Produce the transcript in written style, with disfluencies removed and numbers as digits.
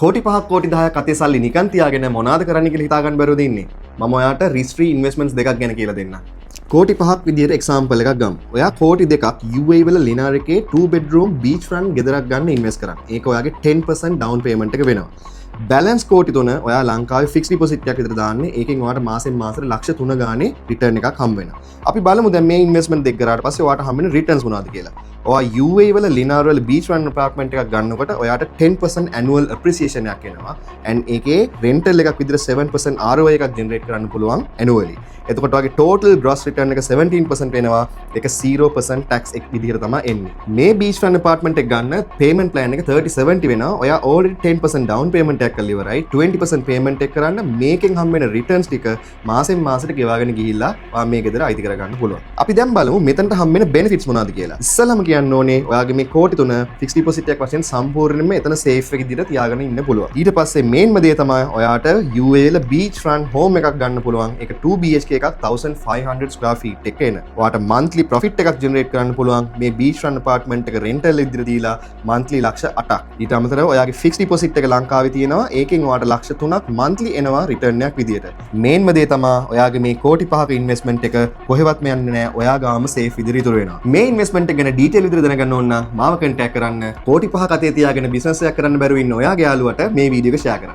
කෝටි 5ක් කෝටි 10ක් අතේ සල්ලි නිකන් තියාගෙන මොනවාද කරන්න කියලා හිතා ගන්න බැරුවද ඉන්නේ. මම ඔයාට risk free investments දෙකක් ගැන කියලා දෙන්නම්. කෝටි 5ක් විදියට example එකක් ගමු. ඔයා කෝටි 2ක් UAE වල ලිනාර් එකේ 2 bedroom beach front ගෙදරක් ගන්න ඉන්වෙස්ට් කරන්න. ඒක ඔයාගේ 10% down payment එක වෙනවා. බැලන්ස් කෝටි 3 ඔයා ලංකාවේ ෆික්ස් ඩිපොසිට් එකක් විතර දාන්නේ. ඒකෙන් ඔයාට මාසෙන් මාසෙට ලක්ෂ 3 ගානේ රිටර්න් එකක් හම්බ වෙනවා. අපි බලමු දැන් මේ ඉන්වෙස්ට්මන්ට් දෙක කරාට පස්සේ ඔයාට හම්බ වෙන රිටර්න්ස් මොනවද කියලා. ඔයා UAE වල ලිනාර් වල beach front apartment එකක් ගන්නකොට ඔයාට 10% annual appreciation එකක් එනවා. and ඒකේ rental එකක් විතර 7% ROI එකක් generate කරන්න පුළුවන් annually. එතකොට ඔයාගේ total gross return එක 17% වෙනවා. ඒක 0% tax එක විදිහට තමයි එන්නේ. මේ beach front apartment එක ගන්න payment plan එක 30-70 වෙනවා. ඔයා already 10% down payment එකක් කරලා ඉවරයි. 20% payment එක කරන්න මේකෙන් හම්බ වෙන returns ටික මාසෙන් මාසෙට ගෙවාගෙන ගිහිල්ලා ඔයා මේ ගෙදර අයිති කරගන්න පුළුවන්. අපි දැන් බලමු මෙතනට හම්බ වෙන benefits මොනවද කියලා. ඉස්සෙල්ලාම කියන්න ඕනේ ඔයාගේ මේ කෝටි 3 fixed deposit එකක් වශයෙන් සම්පූර්ණයෙන්ම එතන safe එක විදිහට තියාගෙන ඉන්න පුළුවන්. ඊට පස්සේ main දේ තමයි ඔයාට UAE වල beach front home එකක් ගන්න පුළුවන්. ඒක 2 BHK එකක් 1500 square feet එක එන. ඔයාට monthly profit එකක් generate කරන්න පුළුවන්. මේ beach front apartment එක rental විදිහට දීලා monthly ලක්ෂ 8ක්. ඊට අමතරව ඔයාගේ fixed deposit එක ලංකාවේ තියෙනවා. ඒකෙන් ඔයාට ලක්ෂ 3ක් monthly එනවා return එකක් විදිහට. main දේ තමයි ඔයාගේ මේ කෝටි 5ක investment එක කොහෙවත්ම යන්නේ නැහැ. ඔයා ගාම safe විදිහට ඉතුරු වෙනවා. මේ investment එක ගැන detail විදිහට දැනගන්න ඕන නම් මාව contact කරන්න. කෝටි 5ක අතේ තියාගෙන business එකක් කරන්න බැරුව ඉන්න ඔයාගේ යාළුවට මේ වීඩියෝ එක share කරන්න.